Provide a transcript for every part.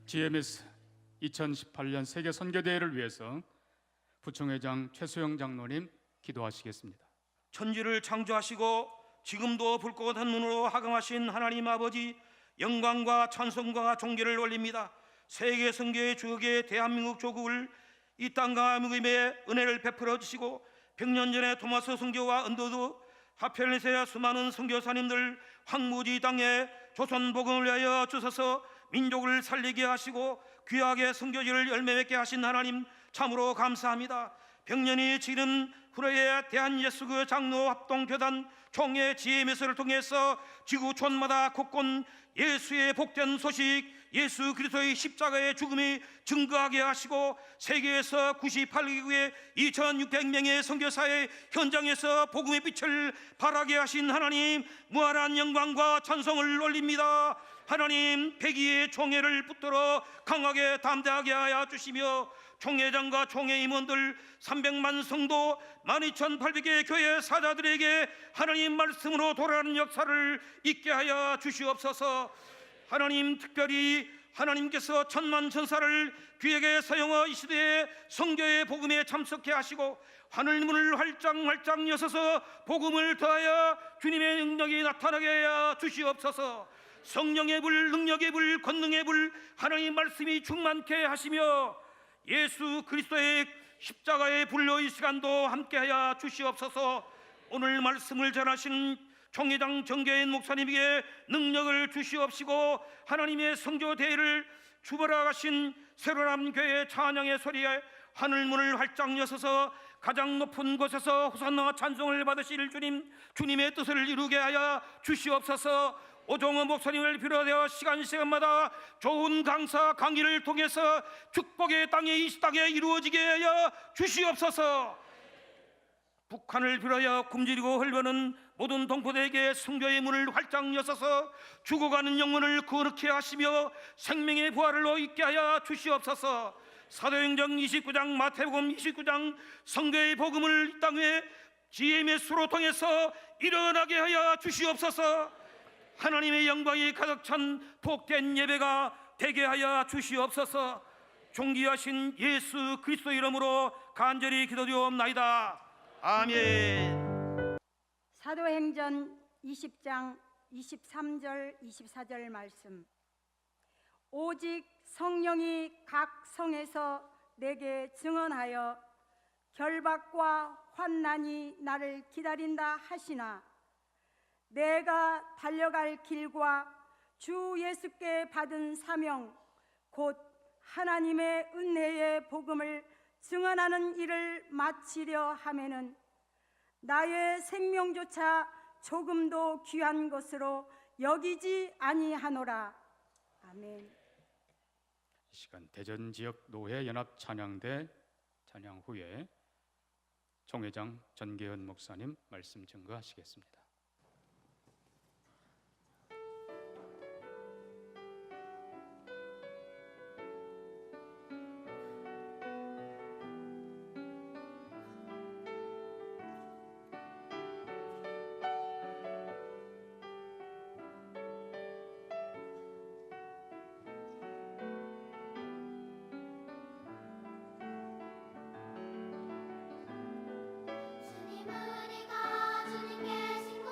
GMS 2018년 세계 선교대회를 위해서 부총회장 최수영 장로님 기도하시겠습니다. 천지를 창조하시고 지금도 불꽃한 눈으로 하강하신 하나님 아버지, 영광과 찬송과 존귀를 올립니다. 세계 선교의 주역의 대한민국 조국을 이 땅과 믿음의 은혜를 베풀어 주시고 100년 전에 토마스 선교와 언더드 하펠렛의 수많은 선교사님들 황무지 땅에 조선 복음을 위하여 주셔서 민족을 살리게 하시고 귀하게 선교지를 열매 맺게 하신 하나님 참으로 감사합니다. 100년이 지난 후레에 대한예수교 장로 합동교단 총회 GMS를 통해서 지구촌마다 곳곳 예수의 복된 소식, 예수 그리스도의 십자가의 죽음이 증거하게 하시고 세계에서 98개국의 2600명의 선교사의 현장에서 복음의 빛을 발하게 하신 하나님 무한한 영광과 찬송을 올립니다. 하나님 백의의 총회를 붙들어 강하게 담대하게 하여 주시며 총회장과 총회 임원들 300만 성도 12,800개 교회 사자들에게 하나님 말씀으로 돌아가는 역사를 있게 하여 주시옵소서. 하나님 특별히 하나님께서 천만 천사를 귀하게 사용하여 이 시대에 성교의 복음에 참석해 하시고 하늘문을 활짝 여서서 복음을 더하여 주님의 능력이 나타나게 하여 주시옵소서. 성령의 불, 능력의 불, 권능의 불, 하나님 말씀이 충만케 하시며 예수 그리스도의 십자가의 불로 이 시간도 함께하여 주시옵소서. 오늘 말씀을 전하신 총회장 정계인 목사님에게 능력을 주시옵시고 하나님의 성교 대회를 주벌하 가신 새로남 교회 찬양의 소리에 하늘문을 활짝 여서서 가장 높은 곳에서 호산나 찬송을 받으실 주님의 뜻을 이루게 하여 주시옵소서. 오종호 목사님을 비롯하여 시간마다 좋은 강사 강의를 통해서 축복의 땅에 이 땅에 이루어지게 하여 주시옵소서. 북한을 비롯하여 굶주리고 헐거는 모든 동포들에게 성교의 문을 활짝 여서서 죽어가는 영혼을 거룩해 하시며 생명의 부활을 있게 하여 주시옵소서. 사도행전 29장 마태복음 29장 성교의 복음을 이 땅에 GMS로 통해서 일어나게 하여 주시옵소서. 하나님의 영광이 가득 찬 복된 예배가 되게 하여 주시옵소서. 존귀하신 예수 그리스도 이름으로 간절히 기도드리옵나이다. 아멘. 사도행전 20장 23절 24절 말씀. 오직 성령이 각 성에서 내게 증언하여 결박과 환난이 나를 기다린다 하시나 내가 달려갈 길과 주 예수께 받은 사명 곧 하나님의 은혜의 복음을 증언하는 일을 마치려 하면은 나의 생명조차 조금도 귀한 것으로 여기지 아니하노라. 아멘. 이 시간 대전 지역 노회 연합 찬양대 찬양 후에 총회장 전계현 목사님 말씀 증거하시겠습니다. 주님은 우리가 주님께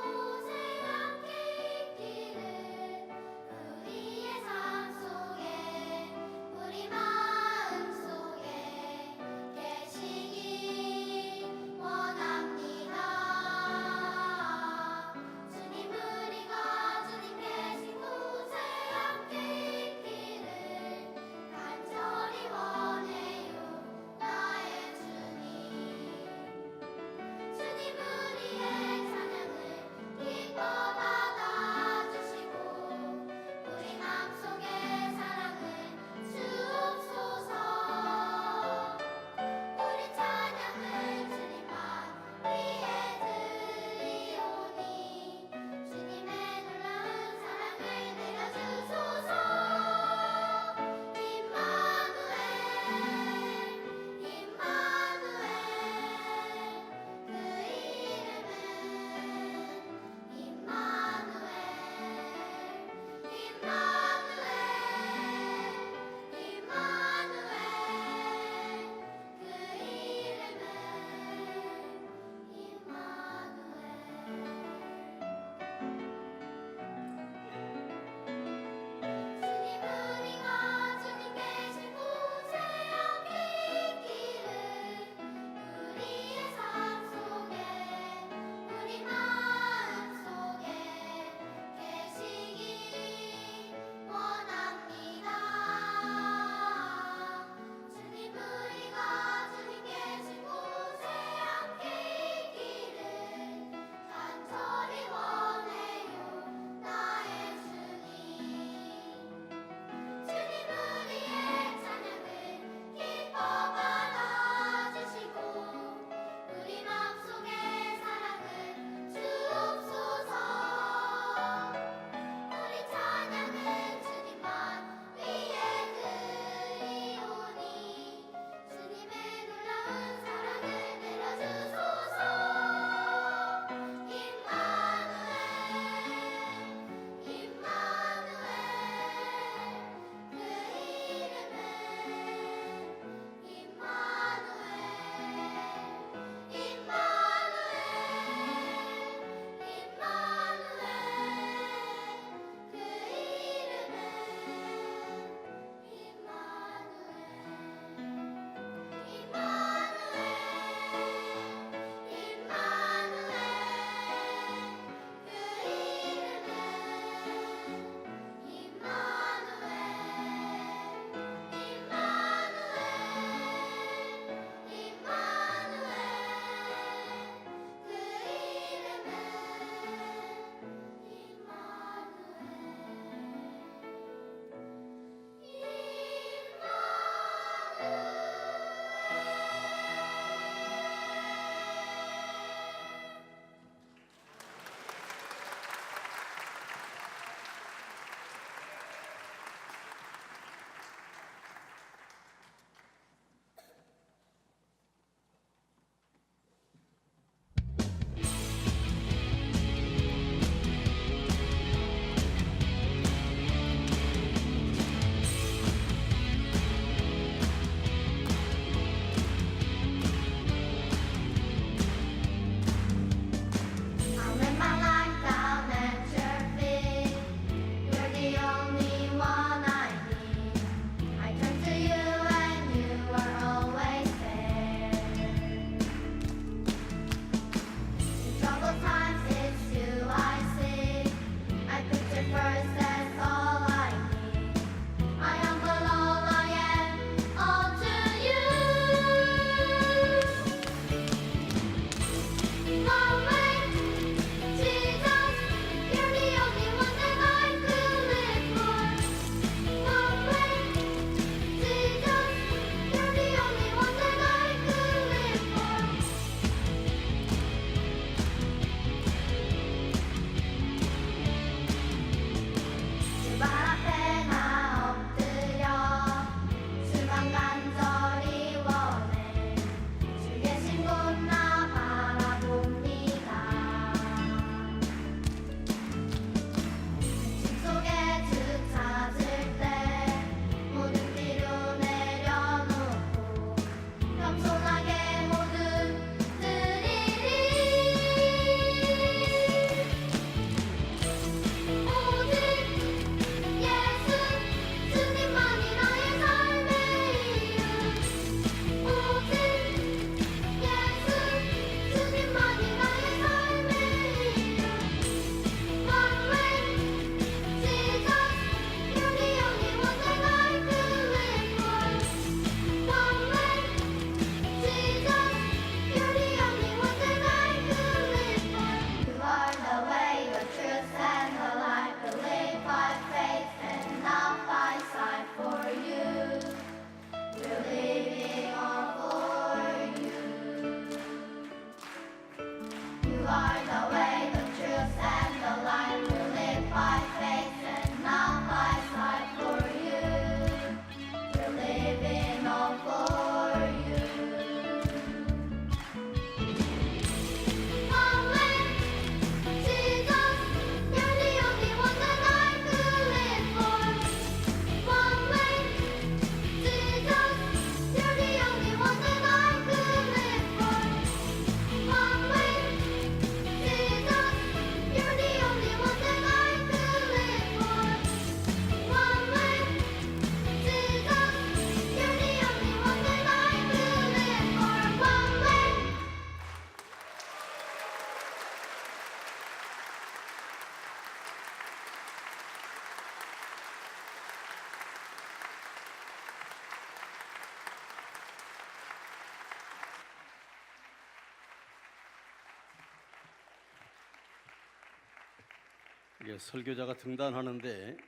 이게 설교자가 등단하는데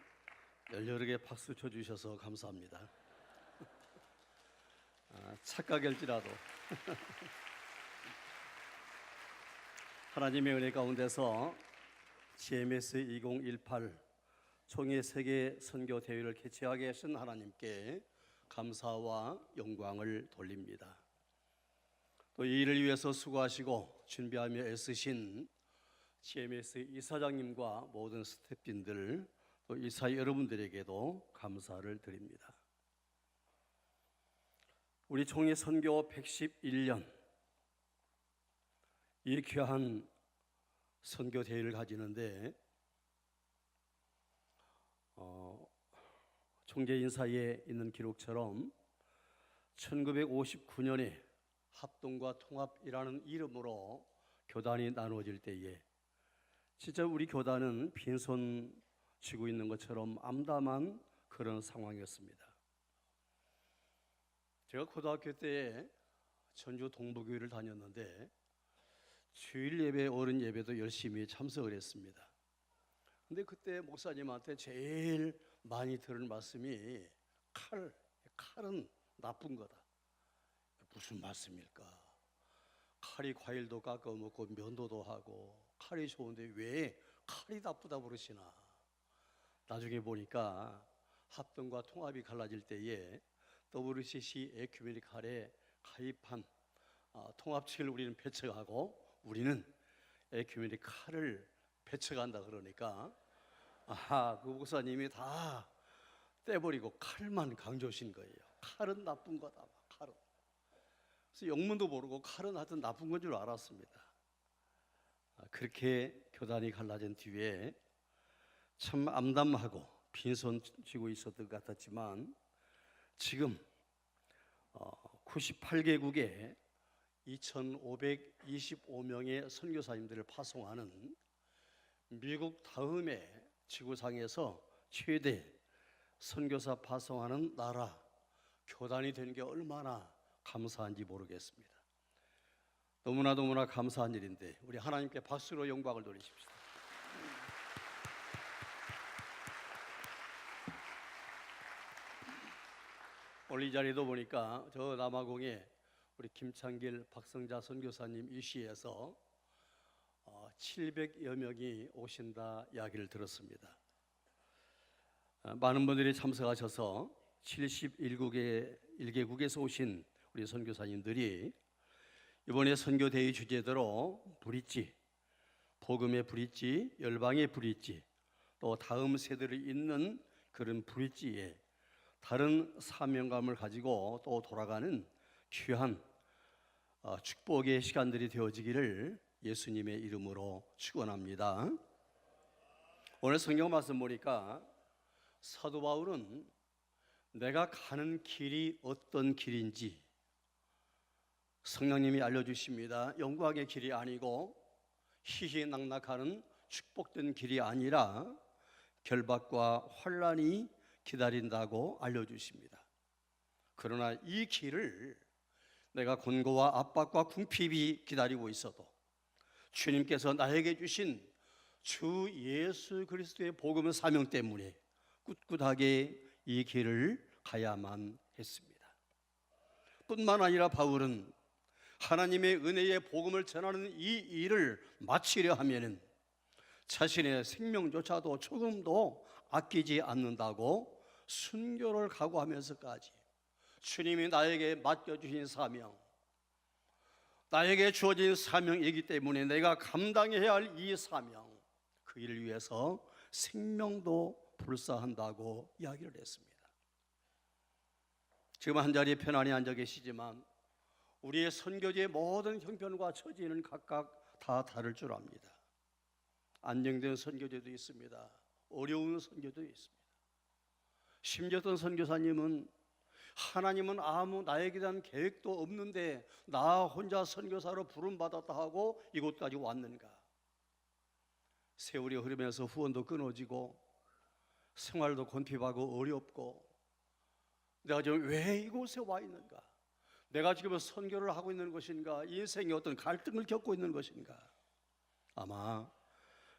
열렬하게 박수 쳐주셔서 감사합니다. 착각일지라도 하나님의 은혜 가운데서 GMS 2018 총회 세계 선교 대회를 개최하게 하신 하나님께 감사와 영광을 돌립니다. 또 이 일을 위해서 수고하시고 준비하며 애쓰신 GMS 이사장님과 모든 스태프진들 또 이사 여러분들에게도 감사를 드립니다. 우리 총회 선교 111년 이 귀한 선교 대회를 가지는데 총재 인사에 있는 기록처럼 1959년에 합동과 통합이라는 이름으로 교단이 나누어질 때에 진짜 우리 교단은 빈손 쥐고 있는 것처럼 암담한 그런 상황이었습니다. 제가 고등학교 때에 전주 동부교회를 다녔는데 주일 예배, 어른 예배도 열심히 참석을 했습니다. 근데 그때 목사님한테 제일 많이 들은 말씀이 칼은 나쁜 거다. 무슨 말씀일까? 칼이 과일도 깎아 먹고 면도도 하고 칼이 좋은데 왜 칼이 나쁘다 그러시나? 나중에 보니까 합동과 통합이 갈라질 때에 WCC 에큐메니칼에 가입한 통합 측을 우리는 배척하고 우리는 에큐메니칼을 배척한다 그러니까 그 목사님이 다 떼버리고 칼만 강조하신 거예요. 칼은 나쁜 거다. 칼은. 그래서 영문도 모르고 칼은 하여튼 나쁜 건 줄 알았습니다. 그렇게 교단이 갈라진 뒤에 참 암담하고 빈손 쥐고 있었던 것 같았지만 지금 98개국에 2,525명의 선교사님들을 파송하는 미국 다음에 지구상에서 최대 선교사 파송하는 나라 교단이 된 게 얼마나 감사한지 모르겠습니다. 너무나 감사한 일인데 우리 하나님께 박수로 영광을 돌리십시오. 오늘 이 자리도 보니까 저 남아공에 우리 김창길, 박성자 선교사님 이시에서 700여 명이 오신다 이야기를 들었습니다. 많은 분들이 참석하셔서 71개국에서 오신 우리 선교사님들이 이번에 선교대회 주제대로 브릿지, 복음의 브릿지, 열방의 브릿지, 또 다음 세대를 잇는 그런 브릿지에 다른 사명감을 가지고 또 돌아가는 귀한 축복의 시간들이 되어지기를 예수님의 이름으로 축원합니다. 오늘 성경 말씀 보니까 사도 바울은 내가 가는 길이 어떤 길인지 성령님이 알려주십니다. 영광의 길이 아니고 희희낙낙하는 축복된 길이 아니라 결박과 환난이 기다린다고 알려주십니다. 그러나 이 길을 내가 곤고와 압박과 궁핍이 기다리고 있어도 주님께서 나에게 주신 주 예수 그리스도의 복음의 사명 때문에 꿋꿋하게 이 길을 가야만 했습니다. 뿐만 아니라 바울은 하나님의 은혜의 복음을 전하는 이 일을 마치려 하면은 자신의 생명조차도 조금도 아끼지 않는다고 순교를 각오하면서까지 주님이 나에게 맡겨주신 사명, 나에게 주어진 사명이기 때문에 내가 감당해야 할 이 사명, 그 일을 위해서 생명도 불사한다고 이야기를 했습니다. 지금 한자리에 편안히 앉아 계시지만 우리의 선교지의 모든 형편과 처지는 각각 다 다를 줄 압니다. 안정된 선교제도 있습니다. 어려운 선교도 있습니다. 심지어 어떤 선교사님은 하나님은 아무 나에게 대한 계획도 없는데 나 혼자 선교사로 부름받았다 하고 이곳까지 왔는가. 세월이 흐르면서 후원도 끊어지고 생활도 곤핍하고 어렵고 내가 지금 왜 이곳에 와 있는가, 내가 지금 선교를 하고 있는 것인가, 인생의 어떤 갈등을 겪고 있는 것인가. 아마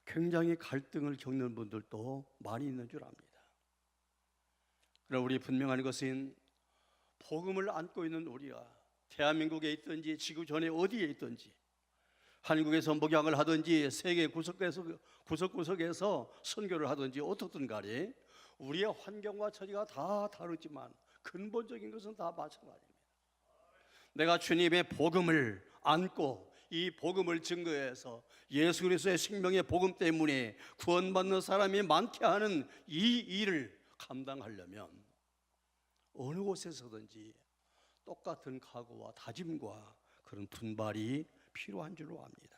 굉장히 갈등을 겪는 분들도 많이 있는 줄 압니다. 그러나 우리 분명한 것은 복음을 안고 있는 우리가 대한민국에 있든지 지구전에 어디에 있든지 한국에서 목양을 하든지 세계 구석구석에서 선교를 하든지 어떻든 간에 우리의 환경과 처지가 다 다르지만 근본적인 것은 다 마찬가지입니다. 내가 주님의 복음을 안고 이 복음을 증거해서 예수 그리스도의 생명의 복음 때문에 구원받는 사람이 많게 하는 이 일을 감당하려면 어느 곳에서든지 똑같은 각오와 다짐과 그런 분발이 필요한 줄로 압니다.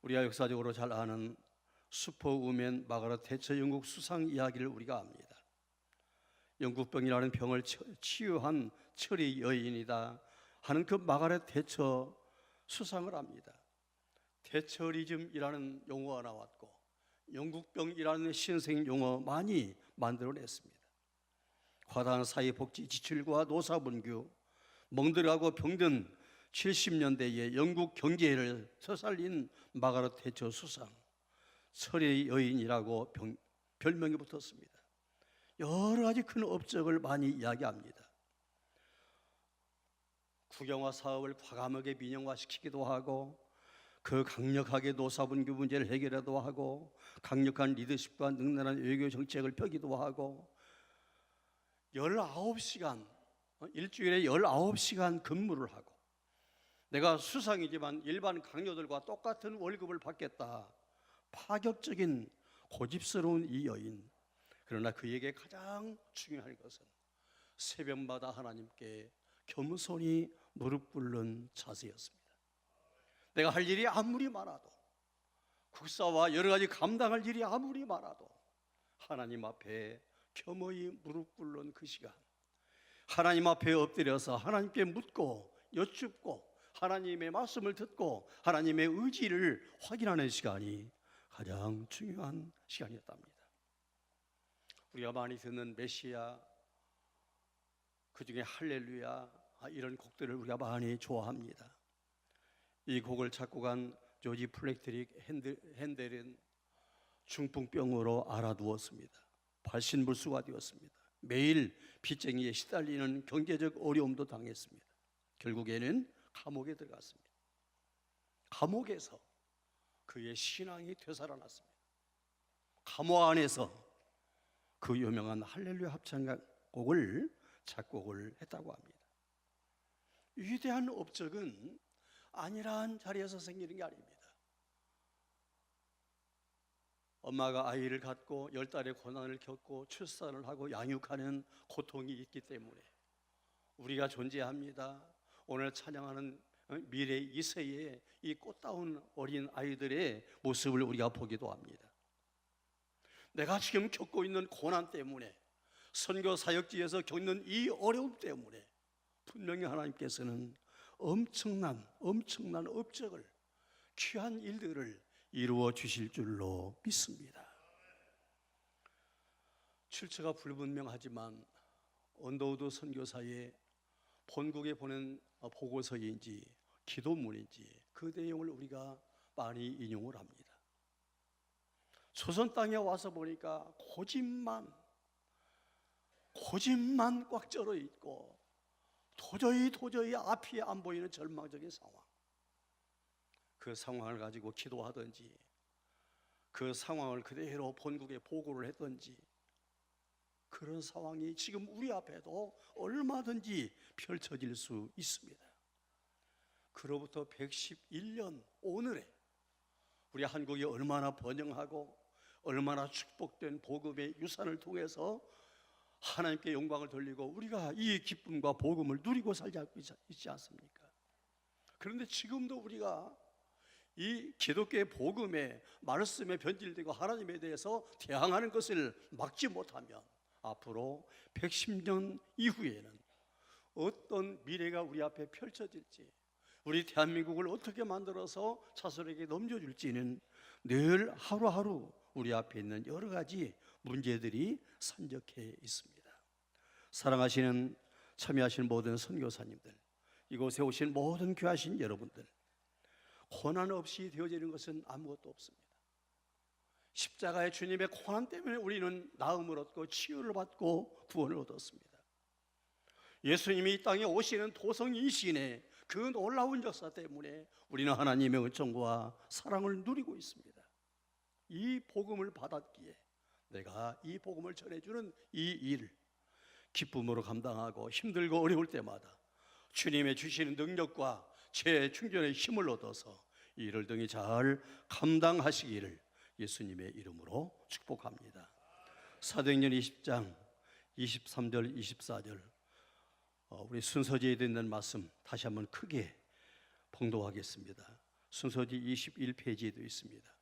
우리가 역사적으로 잘 아는 슈퍼우먼 마가렛 대처 영국 수상 이야기를 우리가 압니다. 영국병이라는 병을 치유한 철의 여인이다 하는 그 마가렛 대처 수상을 합니다. 대처리즘이라는 용어가 나왔고 영국병이라는 신생 용어 많이 만들어냈습니다. 과다한 사회복지 지출과 노사분규, 멍들하고 병든 70년대에 영국 경제를 서살린 마가렛 대처 수상, 철의 여인이라고 별명이 붙었습니다. 여러 가지 큰 업적을 많이 이야기합니다. 국영화 사업을 과감하게 민영화시키기도 하고 그 강력하게 노사분규 문제를 해결하기도 하고 강력한 리더십과 능란한 외교 정책을 펴기도 하고 19시간, 일주일에 19시간 근무를 하고 내가 수상이지만 일반 강요들과 똑같은 월급을 받겠다. 파격적인 고집스러운 이 여인. 그러나 그에게 가장 중요한 것은 새벽마다 하나님께 겸손히 무릎 꿇는 자세였습니다. 내가 할 일이 아무리 많아도 국사와 여러 가지 감당할 일이 아무리 많아도 하나님 앞에 겸허히 무릎 꿇는 그 시간, 하나님 앞에 엎드려서 하나님께 묻고 여쭙고 하나님의 말씀을 듣고 하나님의 의지를 확인하는 시간이 가장 중요한 시간이었답니다. 우리가 많이 듣는 메시아, 그 중에 할렐루야 이런 곡들을 우리가 많이 좋아합니다. 이 곡을 작곡한 조지 플렉트릭 핸델은 중풍병으로 알아두었습니다. 발신불수가 되었습니다. 매일 빚쟁이에 시달리는 경제적 어려움도 당했습니다. 결국에는 감옥에 들어갔습니다. 감옥에서 그의 신앙이 되살아났습니다. 감옥 안에서 그 유명한 할렐루야 합창곡을 작곡을 했다고 합니다. 위대한 업적은 안일한 자리에서 생기는 게 아닙니다. 엄마가 아이를 갖고 10달의 고난을 겪고 출산을 하고 양육하는 고통이 있기 때문에 우리가 존재합니다. 오늘 찬양하는 미래 이 세에 이 꽃다운 어린 아이들의 모습을 우리가 보기도 합니다. 내가 지금 겪고 있는 고난 때문에 선교 사역지에서 겪는 이 어려움 때문에 분명히 하나님께서는 엄청난 업적을 귀한 일들을 이루어 주실 줄로 믿습니다. 출처가 불분명하지만 언더우드 선교사의 본국에 보낸 보고서인지 기도문인지 그 내용을 우리가 많이 인용을 합니다. 조선 땅에 와서 보니까 고집만 꽉 쩔어 있고 도저히 앞이 안 보이는 절망적인 상황. 그 상황을 가지고 기도하든지 그 상황을 그대로 본국에 보고를 했든지 그런 상황이 지금 우리 앞에도 얼마든지 펼쳐질 수 있습니다. 그로부터 111년 오늘에 우리 한국이 얼마나 번영하고 얼마나 축복된 복음의 유산을 통해서 하나님께 영광을 돌리고 우리가 이 기쁨과 복음을 누리고 살지 있지 않습니까? 그런데 지금도 우리가 이 기독교의 복음의 말씀에 변질되고 하나님에 대해서 대항하는 것을 막지 못하면 앞으로 110년 이후에는 어떤 미래가 우리 앞에 펼쳐질지 우리 대한민국을 어떻게 만들어서 자손에게 넘겨줄지는 늘 하루하루 우리 앞에 있는 여러 가지 문제들이 산적해 있습니다. 사랑하시는 참여하신 모든 선교사님들, 이곳에 오신 모든 귀하신 여러분들, 고난 없이 되어지는 것은 아무것도 없습니다. 십자가의 주님의 고난 때문에 우리는 나음을 얻고 치유를 받고 구원을 얻었습니다. 예수님이 이 땅에 오시는 도성이신의 그 놀라운 역사 때문에 우리는 하나님의 은총과 사랑을 누리고 있습니다. 이 복음을 받았기에 내가 이 복음을 전해주는 이 일 기쁨으로 감당하고 힘들고 어려울 때마다 주님의 주시는 능력과 제 충전의 힘을 얻어서 이 일을 등이 잘 감당하시기를 예수님의 이름으로 축복합니다. 사도행전 20장 23절 24절 우리 순서지에 있는 말씀 다시 한번 크게 봉독하겠습니다. 순서지 21페이지에도 있습니다.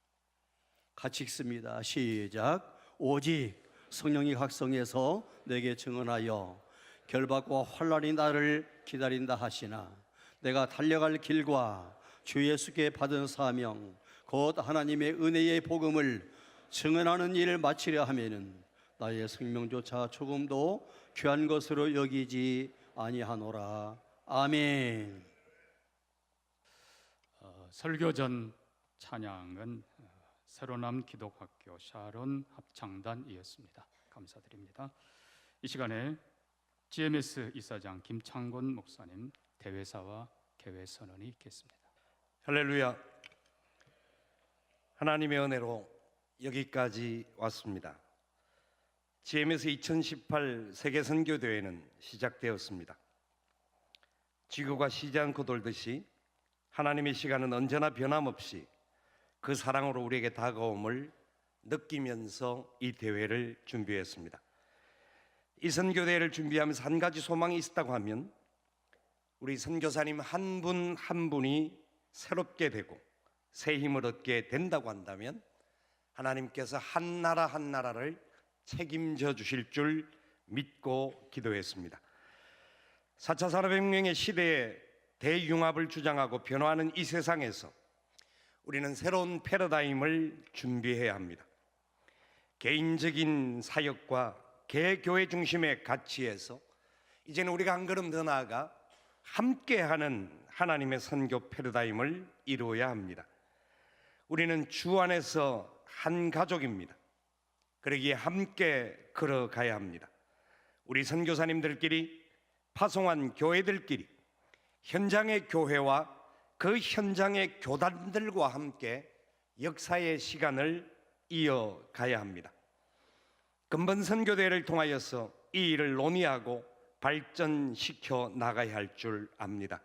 같이 읽습니다. 시작. 오직 성령이 각성해서 내게 증언하여 결박과 환난이 나를 기다린다 하시나 내가 달려갈 길과 주 예수께 받은 사명 곧 하나님의 은혜의 복음을 증언하는 일을 마치려 하면은 나의 생명조차 조금도 귀한 것으로 여기지 아니하노라. 아멘. 설교 전 찬양은 새로남 기독학교 샤론 합창단이었습니다. 감사드립니다. 이 시간에 GMS 이사장 김창곤 목사님 대회사와 개회 선언이 있겠습니다. 할렐루야. 하나님의 은혜로 여기까지 왔습니다. GMS 2018 세계선교대회는 시작되었습니다. 지구가 쉬지 않고 돌듯이 하나님의 시간은 언제나 변함없이 그 사랑으로 우리에게 다가옴을 느끼면서 이 대회를 준비했습니다. 이 선교대회를 준비하면서 한 가지 소망이 있었다고 하면 우리 선교사님 한 분 한 분이 새롭게 되고 새 힘을 얻게 된다고 한다면 하나님께서 한 나라 한 나라를 책임져 주실 줄 믿고 기도했습니다. 4차 산업혁명의 시대에 대융합을 주장하고 변화하는 이 세상에서 우리는 새로운 패러다임을 준비해야 합니다. 개인적인 사역과 개교회 중심의 가치에서 이제는 우리가 한 걸음 더 나아가 함께하는 하나님의 선교 패러다임을 이루어야 합니다. 우리는 주 안에서 한 가족입니다. 그러기에 함께 걸어가야 합니다. 우리 선교사님들끼리, 파송한 교회들끼리, 현장의 교회와 그 현장의 교단들과 함께 역사의 시간을 이어가야 합니다. 근본 선교대회를 통하여서 이 일을 논의하고 발전시켜 나가야 할 줄 압니다.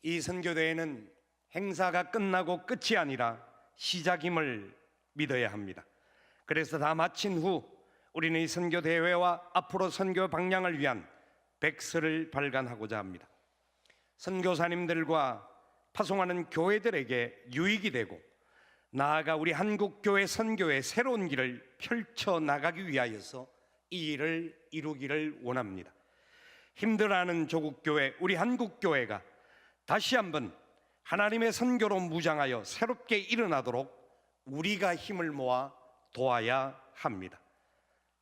이 선교대회는 행사가 끝나고 끝이 아니라 시작임을 믿어야 합니다. 그래서 다 마친 후 우리는 이 선교대회와 앞으로 선교 방향을 위한 백서를 발간하고자 합니다. 선교사님들과 파송하는 교회들에게 유익이 되고 나아가 우리 한국교회 선교의 새로운 길을 펼쳐나가기 위하여서 이 일을 이루기를 원합니다. 힘들어하는 조국교회, 우리 한국교회가 다시 한번 하나님의 선교로 무장하여 새롭게 일어나도록 우리가 힘을 모아 도와야 합니다.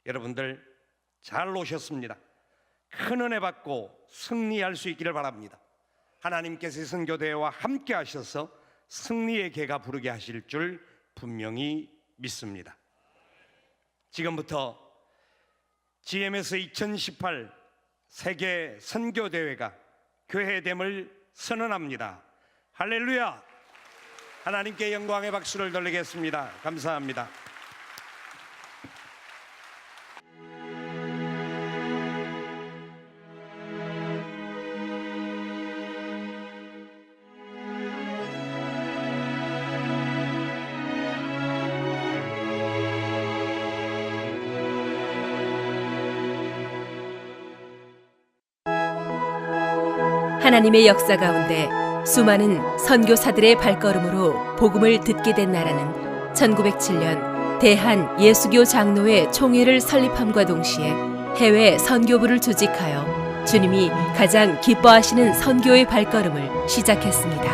여러분들 잘 오셨습니다. 큰 은혜 받고 승리할 수 있기를 바랍니다. 하나님께서 선교대회와 함께 하셔서 승리의 개가 부르게 하실 줄 분명히 믿습니다. 지금부터 GMS 2018 세계 선교대회가 교회됨을 선언합니다. 할렐루야! 하나님께 영광의 박수를 돌리겠습니다. 감사합니다. 하나님의 역사 가운데 수많은 선교사들의 발걸음으로 복음을 듣게 된 나라는 1907년 대한 예수교 장로회 총회를 설립함과 동시에 해외 선교부를 조직하여 주님이 가장 기뻐하시는 선교의 발걸음을 시작했습니다.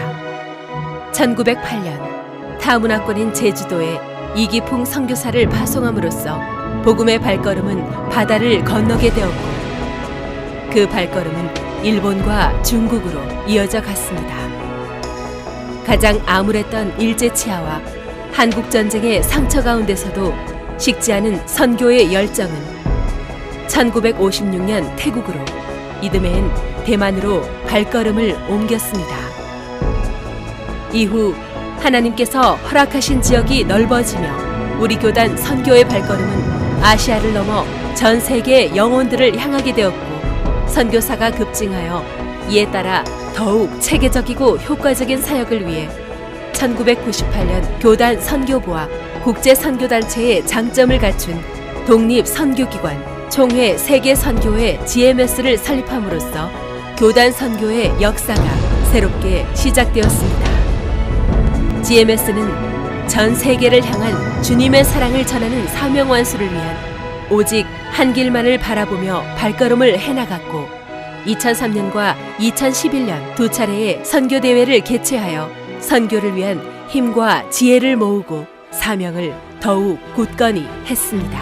1908년 타문화권인 제주도에 이기풍 선교사를 파송함으로써 복음의 발걸음은 바다를 건너게 되었고 그 발걸음은 일본과 중국으로 이어져 갔습니다. 가장 암울했던 일제 치하와 한국 전쟁의 상처 가운데서도 식지 않은 선교의 열정은 1956년 태국으로, 이듬해엔 대만으로 발걸음을 옮겼습니다. 이후 하나님께서 허락하신 지역이 넓어지며 우리 교단 선교의 발걸음은 아시아를 넘어 전 세계 영혼들을 향하게 되었고, 선교사가 급증하여 이에 따라 더욱 체계적이고 효과적인 사역을 위해 1998년 교단 선교부와 국제 선교단체의 장점을 갖춘 독립 선교기관 총회 세계 선교회 GMS를 설립함으로써 교단 선교의 역사가 새롭게 시작되었습니다. GMS는 전 세계를 향한 주님의 사랑을 전하는 사명 완수를 위한 오직 한 길만을 바라보며 발걸음을 해나갔고, 2003년과 2011년 두 차례의 선교 대회를 개최하여 선교를 위한 힘과 지혜를 모으고 사명을 더욱 굳건히 했습니다.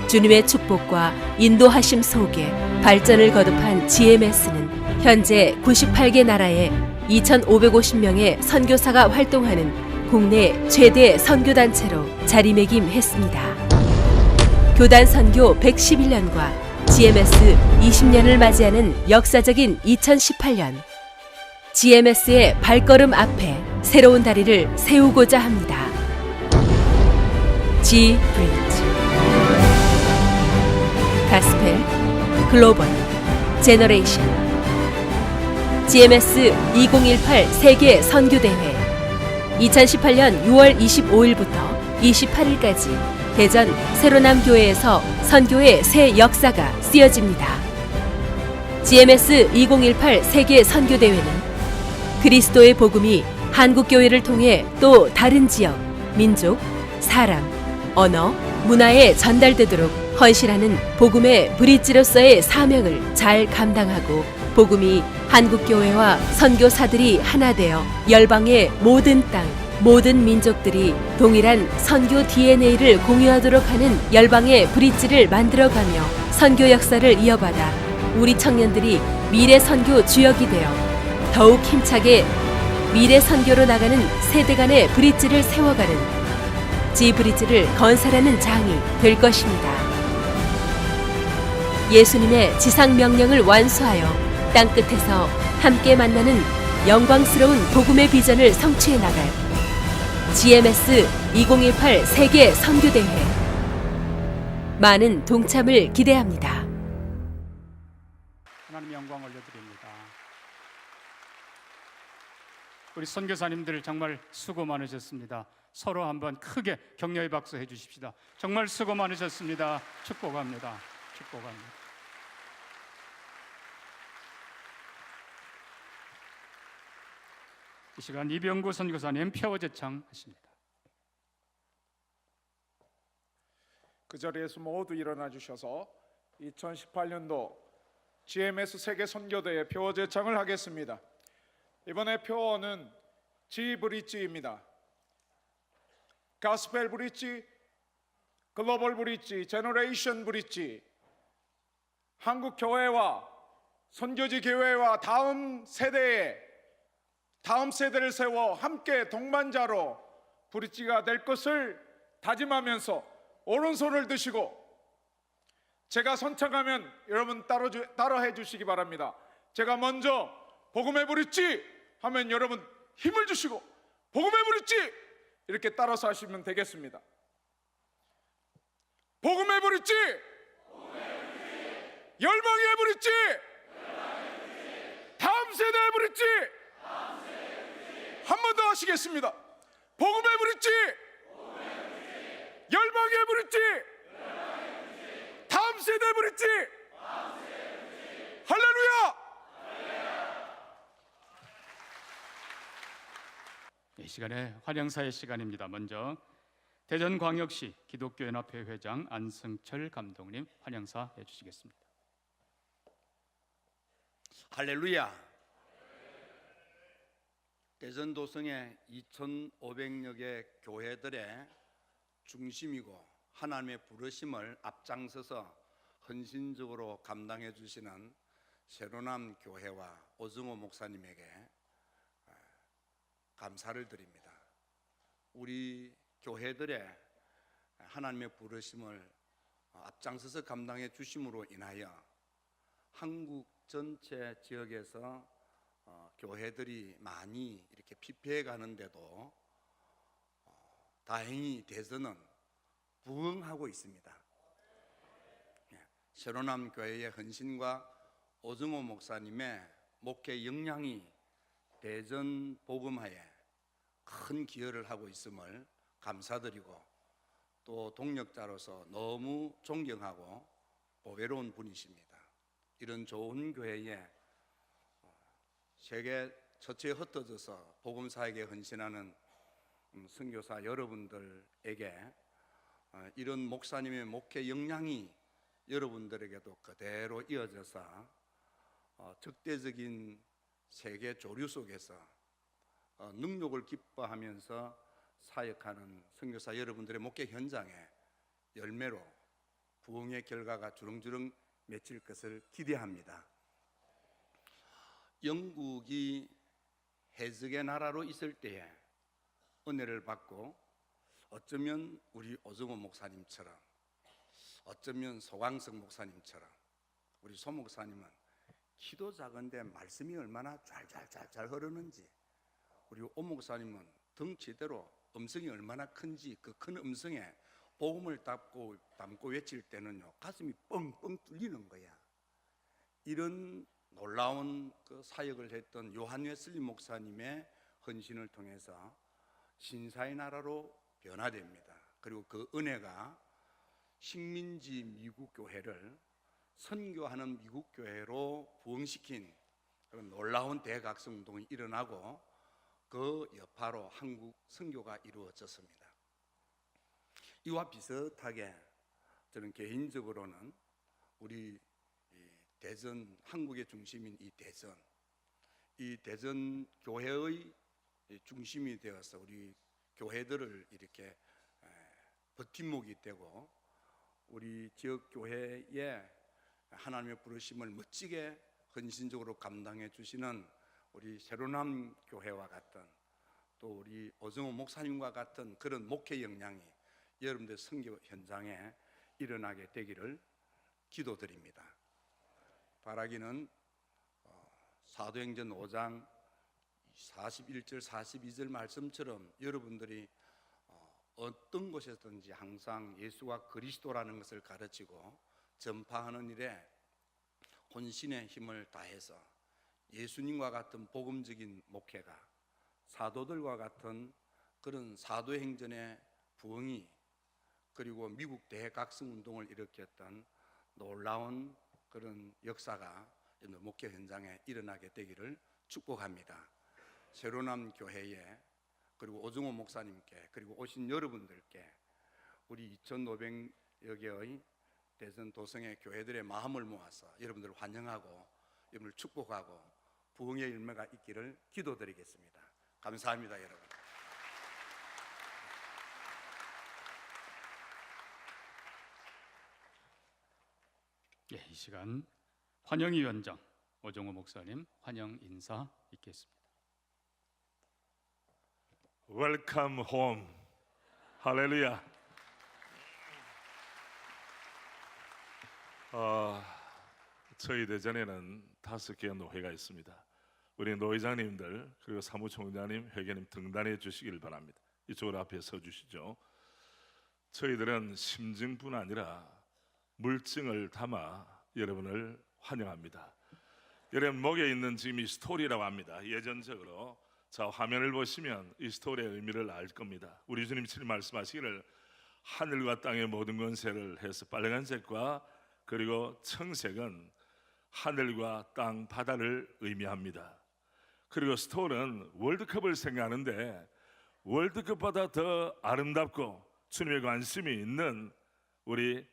주님의 축복과 인도하심 속에 발전을 거듭한 GMS는 현재 98개 나라에 2,550명의 선교사가 활동하는 국내 최대 선교단체로 자리매김했습니다. 교단 선교 111년과 GMS 20년을 맞이하는 역사적인 2018년, GMS의 발걸음 앞에 새로운 다리를 세우고자 합니다. G-Bridge 가스펠 글로벌 제너레이션 GMS 2018 세계 선교대회 2018년 6월 25일부터 28일까지 대전 세로남 교회에서 선교의 새 역사가 쓰여집니다. GMS 2018 세계 선교대회는 그리스도의 복음이 한국 교회를 통해 또 다른 지역, 민족, 사람, 언어, 문화에 전달되도록 헌신하는 복음의 브릿지로서의 사명을 잘 감당하고, 복음이 한국 교회와 선교사들이 하나 되어 열방의 모든 땅, 모든 민족들이 동일한 선교 DNA를 공유하도록 하는 열방의 브릿지를 만들어가며 선교 역사를 이어받아 우리 청년들이 미래 선교 주역이 되어 더욱 힘차게 미래 선교로 나가는 세대 간의 브릿지를 세워가는 G-브릿지를 건설하는 장이 될 것입니다. 예수님의 지상 명령을 완수하여 땅끝에서 함께 만나는 영광스러운 복음의 비전을 성취해 나갈 GMS 2018 세계 선교대회, 많은 동참을 기대합니다. 하나님 영광 올려드립니다. 우리 선교사님들 정말 수고 많으셨습니다. 서로 한번 크게 격려의 박수 해주십시다. 정말 수고 많으셨습니다. 축복합니다. 축복합니다. 이 시간 이병구 선교사님 표제창 하십니다. 그 자리에서 모두 일어나 주셔서 2018년도 GMS 세계 선교대회 표어 제창을 하겠습니다. 이번에 표어는 G-브릿지입니다. 가스펠 브릿지, 글로벌 브릿지, 제너레이션 브릿지. 한국 교회와 선교지 교회와 다음 세대를 세워 함께 동반자로 브릿지가 될 것을 다짐하면서 오른손을 드시고 제가 선창하면 여러분 따라해 주시기 바랍니다. 제가 먼저 복음의 브릿지 하면 여러분 힘을 주시고 복음의 브릿지 이렇게 따라서 하시면 되겠습니다. 복음의 브릿지, 열방의 브릿지, 다음 세대의 브릿지. 한 번 더 하시겠습니다. 복음의 브릿지, 열방의 브릿지, 다음 세대 브릿지. 할렐루야! 이 시간에 환영사의 시간입니다. 먼저 대전광역시 기독교연합회 회장 안승철 감독님 환영사 해주시겠습니다. 할렐루야. 대전 도성의 2,500여 개 교회들의 중심이고 하나님의 부르심을 앞장서서 헌신적으로 감당해 주시는 세로남 교회와 오승호 목사님에게 감사를 드립니다. 우리 교회들의 하나님의 부르심을 앞장서서 감당해 주심으로 인하여 한국 전체 지역에서 교회들이 많이 이렇게 피폐해 가는데도 다행히 대전은 부흥하고 있습니다. 새로남 교회의 헌신과 오정호 목사님의 목회 역량이 대전 복음화에 큰 기여를 하고 있음을 감사드리고 또 동력자로서 너무 존경하고 보배로운 분이십니다. 이런 좋은 교회에 세계 처치에 흩어져서 복음사에게 헌신하는 선교사 여러분들에게 이런 목사님의 목회 역량이 여러분들에게도 그대로 이어져서 적대적인 세계 조류 속에서 능력을 기뻐하면서 사역하는 선교사 여러분들의 목회 현장에 열매로 부흥의 결과가 주렁주렁 맺힐 것을 기대합니다. 영국이 해적의 나라로 있을 때에 은혜를 받고 어쩌면 우리 오정호 목사님처럼 어쩌면 소광석 목사님처럼 우리 소 목사님은 키도 작은데 말씀이 얼마나 잘 흐르는지 우리 오 목사님은 덩치대로 음성이 얼마나 큰지 그 큰 음성에 복음을 담고 외칠 때는요 가슴이 뻥뻥 뚫리는 거야. 이런 놀라운 그 사역을 했던 요한 웨슬리 목사님의 헌신을 통해서 신사의 나라로 변화됩니다. 그리고 그 은혜가 식민지 미국 교회를 선교하는 미국 교회로 부흥시킨 그런 놀라운 대각성 운동이 일어나고 그 여파로 한국 선교가 이루어졌습니다. 이와 비슷하게 저는 개인적으로는 우리 대전 한국의 중심인 이 대전 교회의 중심이 되어서 우리 교회들을 이렇게 버팀목이 되고 우리 지역 교회에 하나님의 부르심을 멋지게 헌신적으로 감당해 주시는 우리 새로남 교회와 같은 또 우리 오정호 목사님과 같은 그런 목회 역량이 여러분들 선교 현장에 일어나게 되기를 기도드립니다. 바라기는 사도행전 5장 41절 42절 말씀처럼 여러분들이 어떤 곳에서든지 항상 예수가 그리스도라는 것을 가르치고 전파하는 일에 혼신의 힘을 다해서 예수님과 같은 복음적인 목회가 사도들과 같은 그런 사도행전의 부흥이 그리고 미국 대각성 운동을 일으켰던 놀라운 그런 역사가 목회 현장에 일어나게 되기를 축복합니다. 새로남 교회에 그리고 오정호 목사님께 그리고 오신 여러분들께 우리 2,500여 개의 대전 도성의 교회들의 마음을 모아서 여러분들을 환영하고 여러분을 축복하고 부흥의 열매가 있기를 기도드리겠습니다. 감사합니다, 여러분. 예, 이 시간 환영위원장 오정호 목사님 환영 인사 있겠습니다. 웰컴 홈. 할렐루야. 저희 대전에는 5개의 노회가 있습니다. 우리 노회장님들 그리고 사무총장님, 회계님 등단해 주시길 바랍니다. 이쪽으로 앞에 서 주시죠. 저희들은 심증뿐 아니라 물증을 담아 여러분을 환영합니다. 여러분 목에 있는 지금 이 스토리라고 합니다. 예전적으로 자 화면을 보시면 이 스토리의 의미를 알 겁니다. 우리 주님 친히 말씀하시기를 하늘과 땅의 모든 권세를 해서 빨간색과 그리고 청색은 하늘과 땅 바다를 의미합니다. 그리고 스토리는 월드컵을 생각하는데 월드컵보다 더 아름답고 주님의 관심이 있는 우리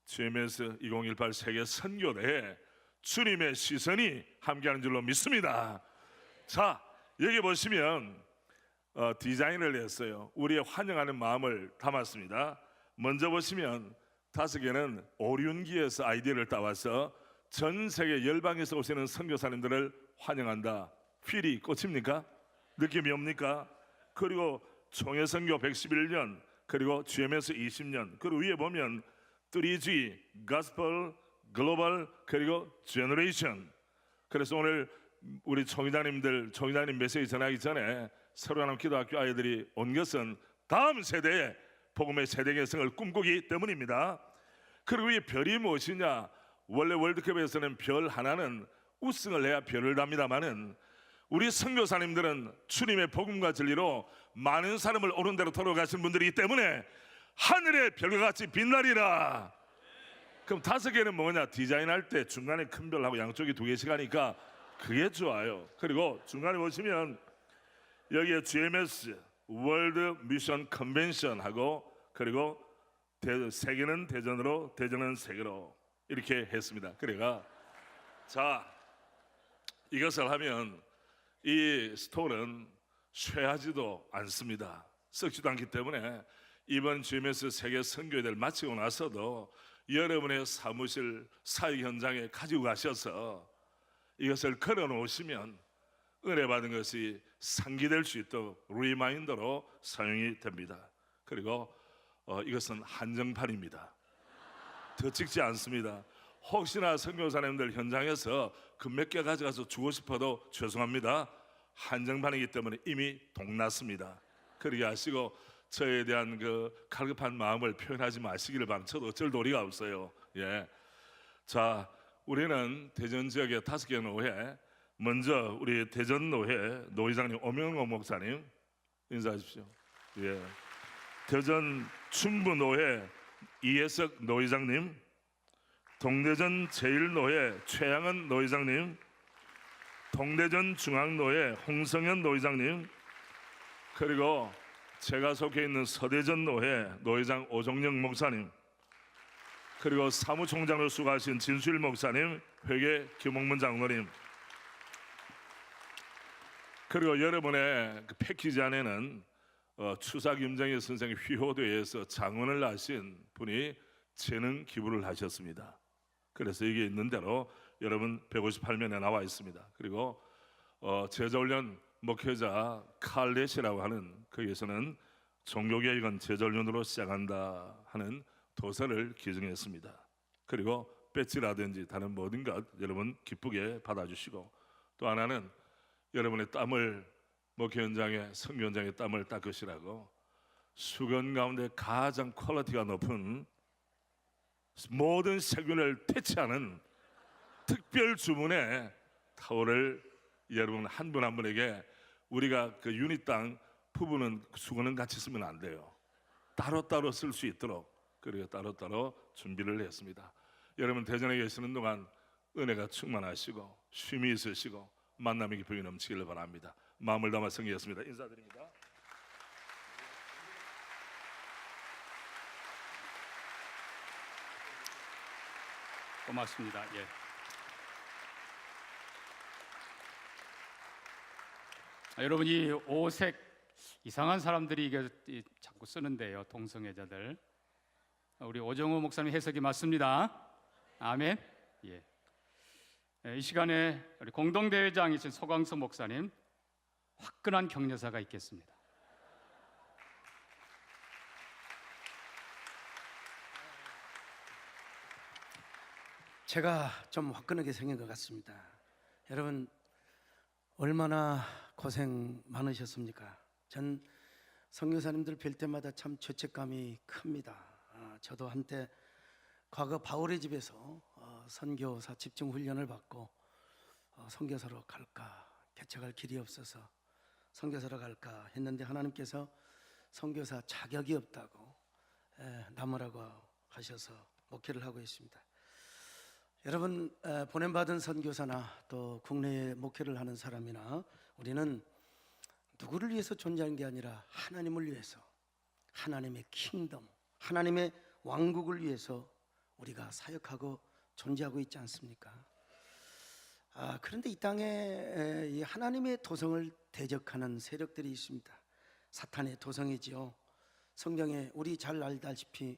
GMS 2018 세계 선교대에 주님의 시선이 함께하는 줄로 믿습니다. 자 여기 보시면 디자인을 했어요. 우리의 환영하는 마음을 담았습니다. 먼저 보시면 5개는 오륜기에서 아이디어를 따와서 전 세계 열방에서 오시는 선교사님들을 환영한다. 필이 꽂힙니까? 느낌이 옵니까? 그리고 총회선교 111년, 그리고 GMS 20년, 그리고 위에 보면 3G, Gospel, Global, 그리고 Generation. 그래서 오늘 우리 총회장님 메시지 전하기 전에 서로하나 기도학교 아이들이 온 것은 다음 세대의 복음의 세대 개성을 꿈꾸기 때문입니다. 그리고 이 별이 무엇이냐? 원래 월드컵에서는 별 하나는 우승을 해야 별을 답니다마는 우리 선교사님들은 주님의 복음과 진리로 많은 사람을 옳은 대로 돌아가신 분들이기 때문에 하늘의 별과 같이 빛나리라. 그럼 5개는 뭐냐? 디자인할 때 중간에 큰 별하고 양쪽이 2개씩 하니까 그게 좋아요. 그리고 중간에 보시면 여기에 GMS 월드 미션 컨벤션하고 그리고 세계는 대전으로, 대전은 세계로 이렇게 했습니다. 그래가 자, 이것을 하면 이 스토어는 쇠하지도 않습니다. 썩지도 않기 때문에 이번 GMS 세계 선교회를 마치고 나서도 여러분의 사무실 사역 현장에 가지고 가셔서 이것을 걸어 놓으시면 은혜 받은 것이 상기될 수 있도록 리마인더로 사용이 됩니다. 그리고 이것은 한정판입니다. 더 찍지 않습니다. 혹시나 선교사님들 현장에서 그 몇 개 가져가서 주고 싶어도 죄송합니다. 한정판이기 때문에 이미 동났습니다. 그러게 하시고 저에 대한 그 갈급한 마음을 표현하지 마시기를 바랍니다. 저도 어쩔 도리가 없어요. 예. 자, 우리는 대전 지역의 5개 노회, 먼저 우리 대전 노회 노회장님 오명호 목사님 인사하십시오. 예. 대전 충부 노회 이혜석 노회장님, 동대전 제1노회 최양은 노회장님, 동대전 중앙노회 홍성현 노회장님, 그리고 제가 속해 있는 서대전 노회 노회장 오종영 목사님, 그리고 사무총장으로 수고하신 진수일 목사님, 회계 김홍문 장로님, 그리고 여러분의 그 패키지 안에는 추사 김정희 선생의 휘호대에서 장원을 하신 분이 재능 기부를 하셨습니다. 그래서 이게 있는 대로 여러분 158면에 나와 있습니다. 그리고 제자훈련 목회자 칼렛이라고 하는 거기에서는 종교개혁은 제자훈련으로 시작한다 하는 도서를 기증했습니다. 그리고 배지라든지 다른 모든 것 여러분 기쁘게 받아주시고, 또 하나는 여러분의 땀을 목회 현장에 선교 현장에 땀을 닦으시라고 수건 가운데 가장 퀄리티가 높은 모든 세균을 퇴치하는 특별 주문의 타월을 여러분 한 분 한 분에게, 우리가 그 유닛당 부부는 수건은 같이 쓰면 안 돼요. 따로따로 쓸 수 있도록 그리고 따로따로 준비를 했습니다. 여러분 대전에 계시는 동안 은혜가 충만하시고 쉼이 있으시고 만남의 기쁨이 넘치기를 바랍니다. 마음을 담아 성기했습니다. 인사드립니다. 고맙습니다. 예. 여러분 이 오색 이상한 사람들이 이게 자꾸 쓰는데요. 동성애자들. 우리 오정호 목사님 해석이 맞습니다. 아멘. 예. 이 시간에 우리 공동대회장이신 서광석 목사님 화끈한 격려사가 있겠습니다. 제가 좀 화끈하게 생긴 것 같습니다. 여러분 얼마나 고생 많으셨습니까? 전 선교사님들 뵐 때마다 참 죄책감이 큽니다. 저도 한때 과거 바울의 집에서 선교사 집중 훈련을 받고 선교사로 갈까, 개척할 길이 없어서 선교사로 갈까 했는데 하나님께서 선교사 자격이 없다고 남으라고 하셔서 목회를 하고 있습니다. 여러분 보냄받은 선교사나 또 국내에 목회를 하는 사람이나 우리는 누구를 위해서 존재하는 게 아니라 하나님을 위해서, 하나님의 킹덤, 하나님의 왕국을 위해서 우리가 사역하고 존재하고 있지 않습니까? 그런데 이 땅에 이 하나님의 도성을 대적하는 세력들이 있습니다. 사탄의 도성이지요. 성경에 우리 잘 알다시피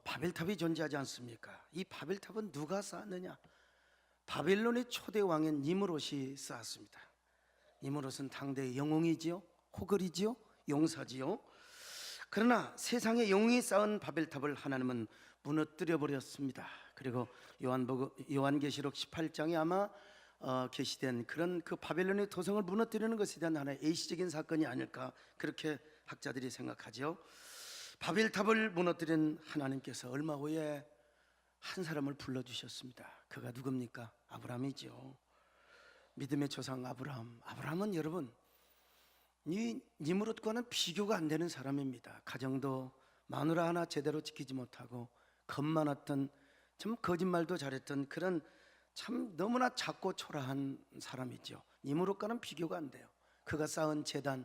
바벨탑이 존재하지 않습니까? 이 바벨탑은 누가 쌓았느냐? 바벨론의 초대 왕인 니므롯이 쌓았습니다. 니므롯은 당대의 영웅이지요, 호걸이지요, 용사지요. 그러나 세상에 영이 쌓은 바벨탑을 하나님은 무너뜨려 버렸습니다. 그리고 요한계시록 18장에 아마 게시된 그런 그 바벨론의 도성을 무너뜨리는 것에 대한 하나의 일시적인 사건이 아닐까, 그렇게 학자들이 생각하죠. 바벨탑을 무너뜨린 하나님께서 얼마 후에 한 사람을 불러주셨습니다. 그가 누굽니까? 아브라함이죠. 믿음의 조상 아브라함. 아브라함은 여러분, 이 니므롯과는 비교가 안 되는 사람입니다. 가정도 마누라 하나 제대로 지키지 못하고 겁 많았던, 참 거짓말도 잘했던 그런 참 너무나 작고 초라한 사람이죠. 니므롯과는 비교가 안 돼요. 그가 쌓은 제단,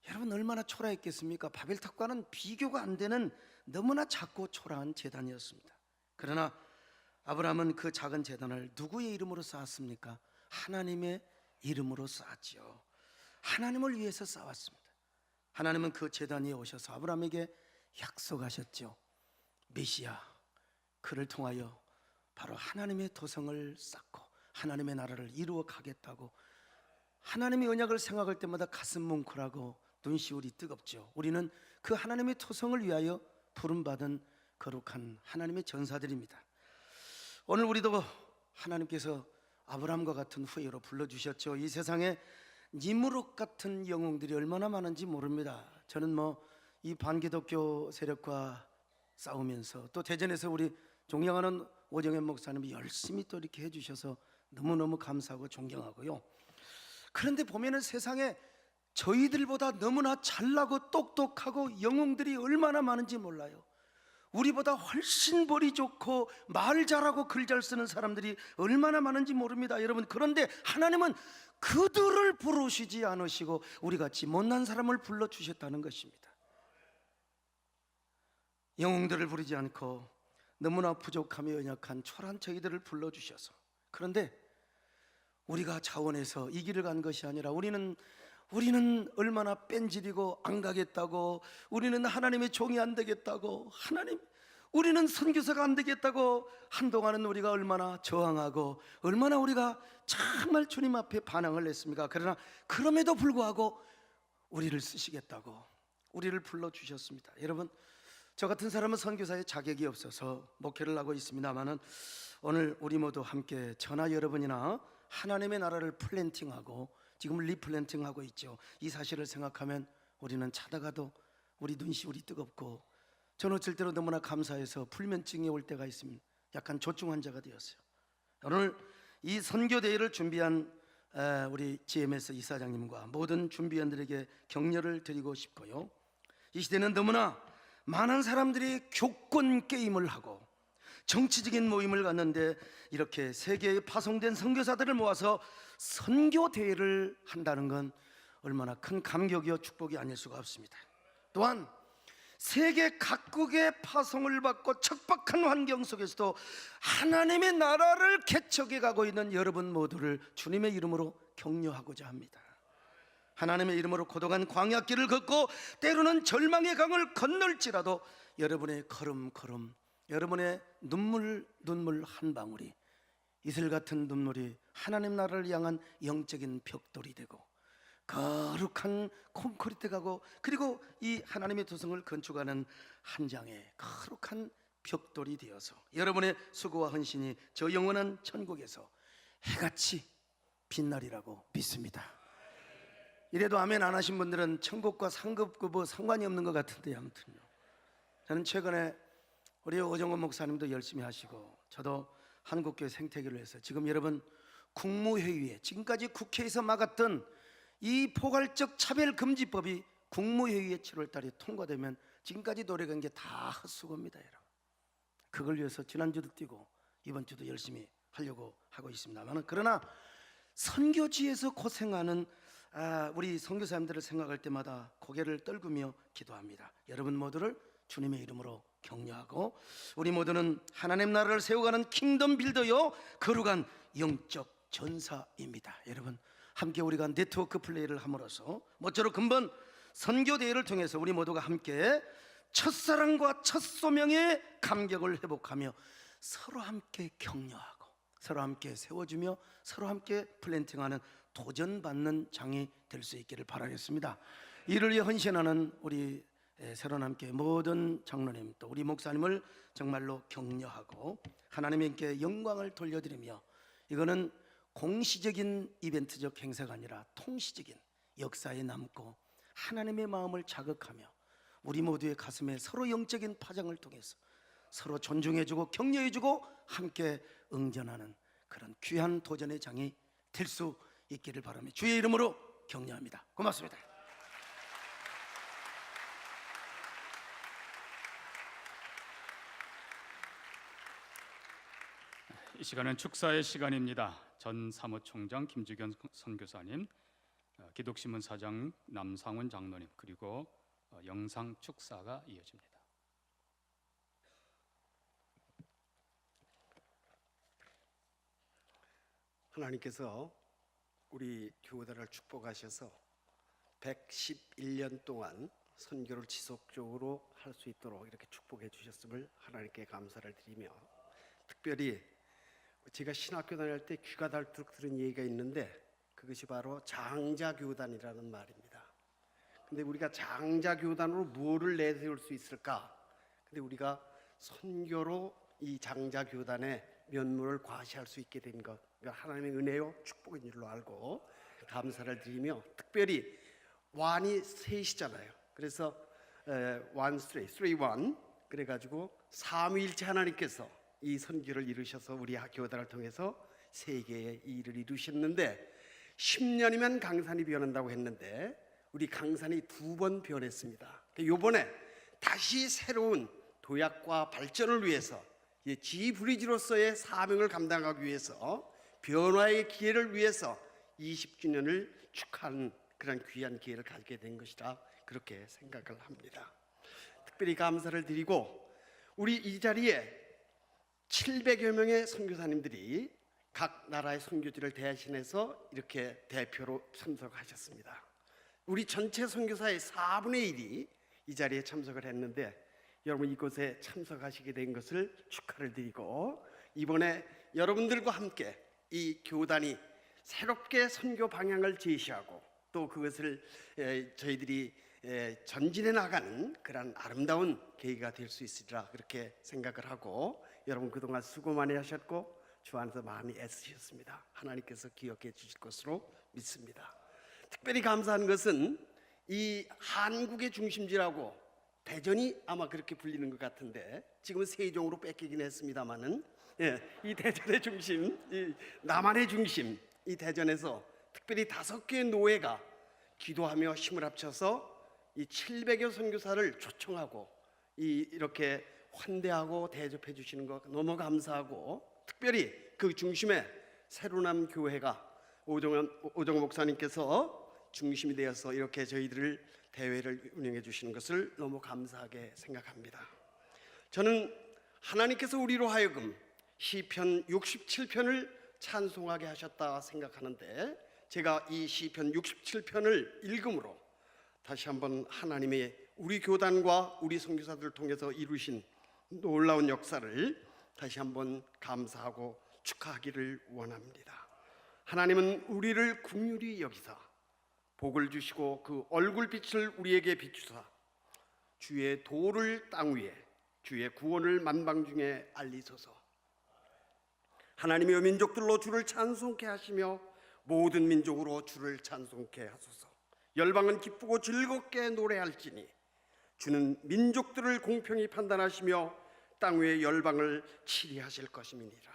여러분 얼마나 초라했겠습니까? 바벨탑과는 비교가 안 되는 너무나 작고 초라한 제단이었습니다. 그러나 아브라함은 그 작은 제단을 누구의 이름으로 쌓았습니까? 하나님의 이름으로 쌓았죠. 하나님을 위해서 쌓았습니다. 하나님은 그 제단 위에 오셔서 아브라함에게 약속하셨죠. 메시아, 그를 통하여 바로 하나님의 도성을 쌓고 하나님의 나라를 이루어 가겠다고. 하나님의 언약을 생각할 때마다 가슴 뭉클하고 눈시울이 뜨겁죠. 우리는 그 하나님의 토성을 위하여 부름받은 거룩한 하나님의 전사들입니다. 오늘 우리도 하나님께서 아브라함과 같은 후예로 불러주셨죠. 이 세상에 니므롯 같은 영웅들이 얼마나 많은지 모릅니다. 저는 이 반기독교 세력과 싸우면서 또 대전에서 우리 존경하는 오정현 목사님이 열심히 또 이렇게 해주셔서 너무너무 감사하고 존경하고요. 그런데 보면은 세상에 저희들보다 너무나 잘나고 똑똑하고 영웅들이 얼마나 많은지 몰라요. 우리보다 훨씬 벌이 좋고 말 잘하고 글 잘 쓰는 사람들이 얼마나 많은지 모릅니다, 여러분. 그런데 하나님은 그들을 부르시지 않으시고 우리같이 못난 사람을 불러주셨다는 것입니다. 영웅들을 부르지 않고 너무나 부족하며 연약한 초라한 저희들을 불러주셔서, 그런데 우리가 자원해서 이 길을 간 것이 아니라 우리는 얼마나 뺀질이고 안 가겠다고, 우리는 하나님의 종이 안 되겠다고, 우리는 선교사가 안 되겠다고 한동안은 우리가 얼마나 저항하고 얼마나 우리가 정말 주님 앞에 반항을 했습니까? 그러나 그럼에도 불구하고 우리를 쓰시겠다고 우리를 불러주셨습니다. 여러분, 저 같은 사람은 선교사의 자격이 없어서 목회를 하고 있습니다마는 오늘 우리 모두 함께 저나 여러분이나 하나님의 나라를 플랜팅하고 지금 리플랜팅하고 있죠. 이 사실을 생각하면 우리는 자다가도 우리 눈시울이 뜨겁고, 저는 어쩔 때로 너무나 감사해서 불면증이 올 때가 있습니다. 약간 조증 환자가 되었어요. 오늘 이 선교대회를 준비한 우리 GMS 이사장님과 모든 준비원들에게 격려를 드리고 싶고요. 이 시대는 너무나 많은 사람들이 교권 게임을 하고 정치적인 모임을 갖는데 이렇게 세계에 파송된 선교사들을 모아서 선교대회를 한다는 건 얼마나 큰 감격이요 축복이 아닐 수가 없습니다. 또한 세계 각국의 파송을 받고 척박한 환경 속에서도 하나님의 나라를 개척해 가고 있는 여러분 모두를 주님의 이름으로 격려하고자 합니다. 하나님의 이름으로 고독한 광야길을 걷고 때로는 절망의 강을 건널지라도 여러분의 걸음걸음, 여러분의 눈물 한 방울이, 이슬 같은 눈물이 하나님 나라를 향한 영적인 벽돌이 되고 거룩한 콘크리트 가고, 그리고 이 하나님의 도성을 건축하는 한 장의 거룩한 벽돌이 되어서 여러분의 수고와 헌신이 저 영원한 천국에서 해같이 빛나리라고 믿습니다. 이래도 아멘 안 하신 분들은 천국과 상급과 뭐 상관이 없는 것 같은데, 아무튼요. 저는 최근에 우리 오정원 목사님도 열심히 하시고 저도 한국교회 생태계를 위해서 지금 여러분 국무회의에, 지금까지 국회에서 막았던 이 포괄적 차별금지법이 국무회의에 7월 달에 통과되면 지금까지 노력한 게 다 헛수고입니다, 여러분. 그걸 위해서 지난주도 뛰고 이번 주도 열심히 하려고 하고 있습니다만, 그러나 선교지에서 고생하는 우리 선교사님들을 생각할 때마다 고개를 떨구며 기도합니다. 여러분 모두를 주님의 이름으로 격려하고, 우리 모두는 하나님 나라를 세워가는 킹덤 빌더요 거룩한 영적 전사입니다. 여러분 함께 우리가 네트워크 플레이를 함으로써 모쪼록 근본 선교대회를 통해서 우리 모두가 함께 첫사랑과 첫 소명의 감격을 회복하며 서로 함께 격려하고 서로 함께 세워주며 서로 함께 플랜팅하는 도전받는 장이 될 수 있기를 바라겠습니다. 이를 위해 헌신하는 우리 새로남교회 모든 장로님 또 우리 목사님을 정말로 격려하고 하나님께 영광을 돌려드리며 이거는 공시적인 이벤트적 행사가 아니라 통시적인 역사에 남고 하나님의 마음을 자극하며 우리 모두의 가슴에 서로 영적인 파장을 통해서 서로 존중해주고 격려해주고 함께 응전하는 그런 귀한 도전의 장이 될 수 있기를 바라며 주의 이름으로 격려합니다. 고맙습니다. 이 시간은 축사의 시간입니다. 전 사무총장 김주견 선교사님, 기독신문 사장 남상훈 장로님, 그리고 영상 축사가 이어집니다. 하나님께서 우리 교우들을 축복하셔서 111년 동안 선교를 지속적으로 할 수 있도록 이렇게 축복해 주셨음을 하나님께 감사를 드리며, 특별히 제가 신학교 다닐 때 귀가 닳도록 들은 얘기가 있는데 그것이 바로 장자교단이라는 말입니다. 근데 우리가 장자교단으로 무엇을 내세울 수 있을까? 근데 우리가 선교로 이 장자교단의 면모를 과시할 수 있게 된 것, 하나님의 은혜요 축복인 줄로 알고 감사를 드리며, 특별히 완이 셋이잖아요. 그래서 one three one 그래가지고 삼위일체 하나님께서 이 선교를 이루셔서 우리 교단을 통해서 세계의 일을 이루셨는데 10년이면 강산이 변한다고 했는데 우리 강산이 2번 변했습니다. 이번에 다시 새로운 도약과 발전을 위해서 지브리지로서의 사명을 감당하기 위해서 변화의 기회를 위해서 20주년을 축하하는 그런 귀한 기회를 가지게 된 것이라 그렇게 생각을 합니다. 특별히 감사를 드리고 우리 이 자리에 700여 명의 선교사님들이 각 나라의 선교지를 대신해서 이렇게 대표로 참석하셨습니다. 우리 전체 선교사의 4분의 1이 이 자리에 참석을 했는데 여러분 이곳에 참석하시게 된 것을 축하를 드리고, 이번에 여러분들과 함께 이 교단이 새롭게 선교 방향을 제시하고 또 그것을 저희들이 전진해 나가는 그런 아름다운 계기가 될 수 있으리라 그렇게 생각을 하고, 여러분 그동안 수고 많이 하셨고 주 안에서 많이 애쓰셨습니다. 하나님께서 기억해 주실 것으로 믿습니다. 특별히 감사한 것은 이 한국의 중심지라고 대전이 아마 그렇게 불리는 것 같은데 지금은 세종으로 뺏기긴 했습니다마는 이 대전의 중심, 이 남한의 중심, 이 대전에서 특별히 5개의 노회가 기도하며 힘을 합쳐서 이 700여 선교사를 초청하고 이렇게 환대하고 대접해 주시는 것 너무 감사하고, 특별히 그 중심에 새로남 교회가 오정원 목사님께서 중심이 되어서 이렇게 저희들을 대회를 운영해 주시는 것을 너무 감사하게 생각합니다. 저는 하나님께서 우리로 하여금 시편 67편을 찬송하게 하셨다 생각하는데, 제가 이 시편 67편을 읽음으로 다시 한번 하나님의 우리 교단과 우리 선교사들을 통해서 이루신 놀라운 역사를 다시 한번 감사하고 축하하기를 원합니다. 하나님은 우리를 긍휼히 여기사 복을 주시고 그 얼굴빛을 우리에게 비추사 주의 도를 땅 위에 주의 구원을 만방 중에 알리소서. 하나님의 민족들로 주를 찬송케 하시며 모든 민족으로 주를 찬송케 하소서. 열방은 기쁘고 즐겁게 노래할지니 주는 민족들을 공평히 판단하시며 땅 위의 열방을 치리하실 것임이니라.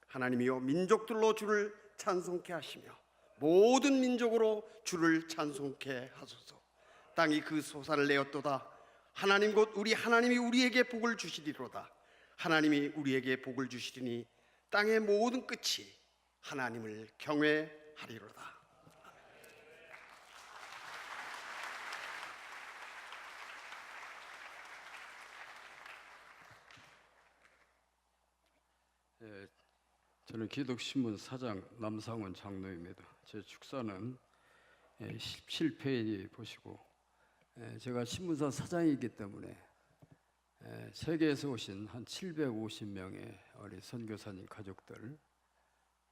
하나님이여 민족들로 주를 찬송케 하시며 모든 민족으로 주를 찬송케 하소서. 땅이 그 소산을 내었도다. 하나님 곧 우리 하나님이 우리에게 복을 주시리로다. 하나님이 우리에게 복을 주시리니 땅의 모든 끝이 하나님을 경외하리로다. 저는 기독신문 사장 남상훈 장로입니다. 제 축사는 17페이지 보시고, 제가 신문사 사장이기 때문에 세계에서 오신 한 750명의 우리 선교사님 가족들,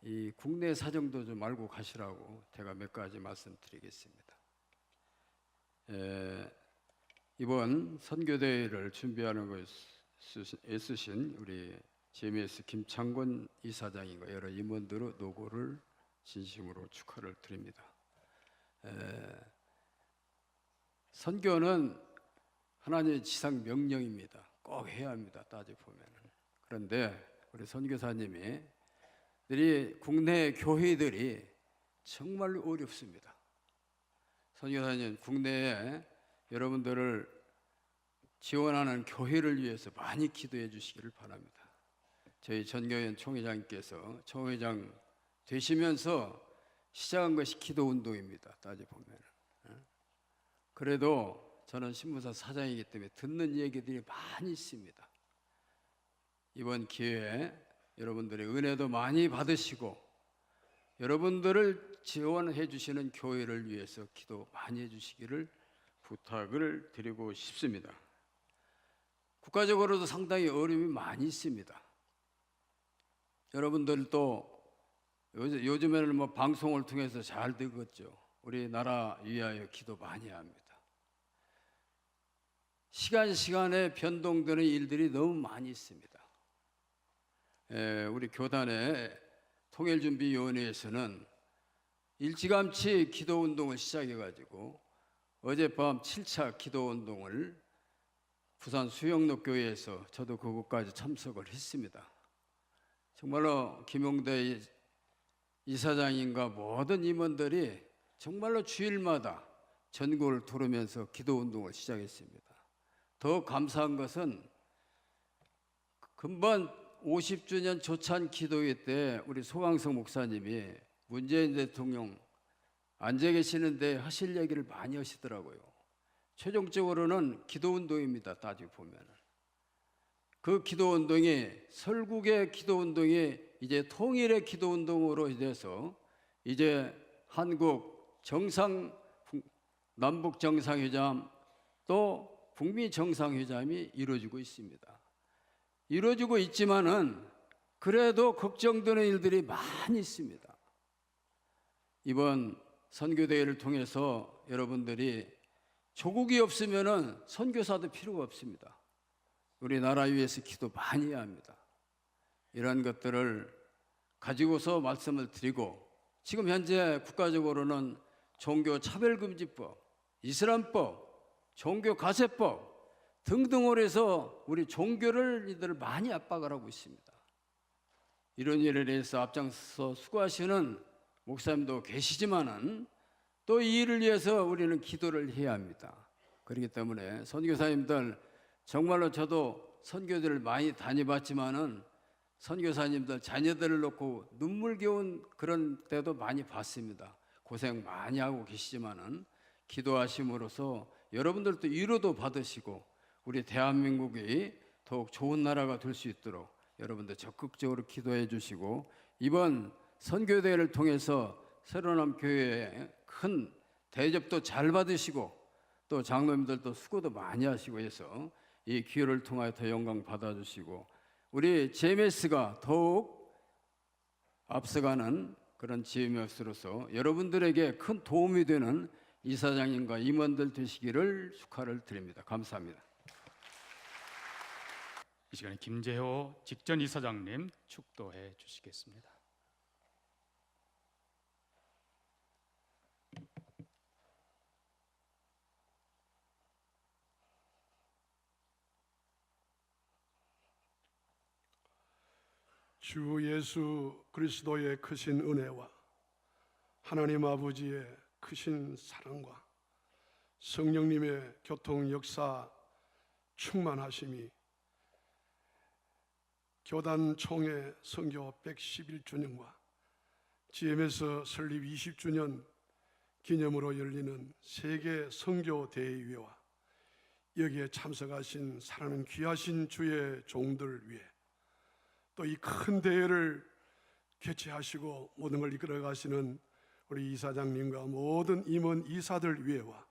이 국내 사정도 좀 알고 가시라고 제가 몇 가지 말씀드리겠습니다. 이번 선교대회를 준비하는 것에 애쓰신 우리 GMS 김창곤 이사장님과 여러 임원들의 노고를 진심으로 축하를 드립니다. 선교는 하나님의 지상 명령입니다. 꼭 해야 합니다. 따져 보면은. 그런데 우리 선교사님이 국내 교회들이 정말 어렵습니다. 선교사님 국내에 여러분들을 지원하는 교회를 위해서 많이 기도해 주시기를 바랍니다. 저희 전교연 총회장님께서 총회장 되시면서 시작한 것이 기도 운동입니다. 따져 보면. 그래도 저는 신문사 사장이기 때문에 듣는 얘기들이 많이 있습니다. 이번 기회에 여러분들의 은혜도 많이 받으시고 여러분들을 지원해 주시는 교회를 위해서 기도 많이 해 주시기를 부탁을 드리고 싶습니다. 국가적으로도 상당히 어려움이 많이 있습니다. 여러분들도 요즘에는 뭐 방송을 통해서 잘 되겠죠. 우리나라 위하여 기도 많이 합니다. 시간에 변동되는 일들이 너무 많이 있습니다. 우리 교단의 통일준비위원회에서는 일찌감치 기도운동을 시작해가지고 어젯밤 7차 기도운동을 부산 수영록교회에서 저도 그곳까지 참석을 했습니다. 정말로 김용대 이사장님과 모든 임원들이 정말로 주일마다 전국을 돌으면서 기도운동을 시작했습니다. 더 감사한 것은 금번 50주년 조찬 기도회 때 우리 소강성 목사님이 문재인 대통령 앉아 계시는데 하실 얘기를 많이 하시더라고요. 최종적으로는 기도운동입니다. 따지고 보면 그 기도운동이 설국의 기도운동이 이제 통일의 기도운동으로 인해서 이제 한국 남북 정상회담 또 북미 정상회담이 이루어지고 있습니다. 이루어지고 있지만은 그래도 걱정되는 일들이 많이 있습니다. 이번 선교대회를 통해서 여러분들이 조국이 없으면은 선교사도 필요가 없습니다. 우리나라 위해서 기도 많이 해야 합니다. 이런 것들을 가지고서 말씀을 드리고 지금 현재 국가적으로는 종교차별금지법, 이슬람법, 종교가세법 등등으로 해서 우리 종교를 이들 많이 압박을 하고 있습니다. 이런 일에 대해서 앞장서 수고하시는 목사님도 계시지만은 또 이 일을 위해서 우리는 기도를 해야 합니다. 그렇기 때문에 선교사님들 정말로 저도 선교들을 많이 다녀봤지만은 선교사님들 자녀들을 놓고 눈물겨운 그런 때도 많이 봤습니다. 고생 많이 하고 계시지만은 기도하심으로써 여러분들도 위로도 받으시고 우리 대한민국이 더욱 좋은 나라가 될 수 있도록 여러분들 적극적으로 기도해 주시고 이번 선교대회를 통해서 새로남 교회에 큰 대접도 잘 받으시고 또 장로님들도 수고도 많이 하시고 해서 이 기회를 통하여 더 영광 받아주시고 우리 GMS가 더욱 앞서가는 그런 GMS로서 여러분들에게 큰 도움이 되는 이사장님과 임원들 되시기를 축하를 드립니다. 감사합니다. 이 시간에 김재호 직전 이사장님 축도해 주시겠습니다. 주 예수 그리스도의 크신 은혜와 하나님 아버지의 크신 사랑과 성령님의 교통 역사 충만하심이 교단 총회 선교 111주년과 GMS 설립 20주년 기념으로 열리는 세계 선교 대회와 여기에 참석하신 사랑하는 귀하신 주의 종들 위해 또 이 큰 대회를 개최하시고 모든 걸 이끌어 가시는 우리 이사장님과 모든 임원 이사들 위해와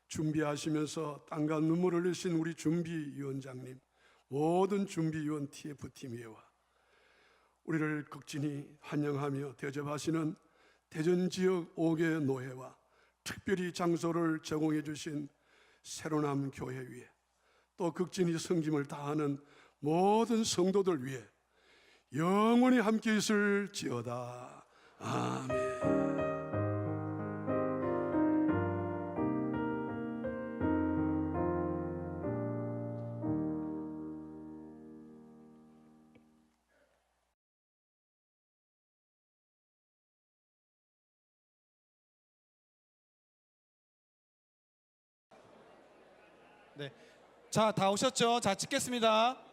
준비하시면서 땀과 눈물을 흘리신 우리 준비위원장님 모든 준비위원 TF팀 위해와 우리를 극진히 환영하며 대접하시는 대전 지역 5개 노회와 특별히 장소를 제공해 주신 새로남 교회 위에 또 극진히 섬김을 다하는 모든 성도들 위해 영원히 함께 있을지어다. 아멘. 자, 다 오셨죠? 자, 찍겠습니다.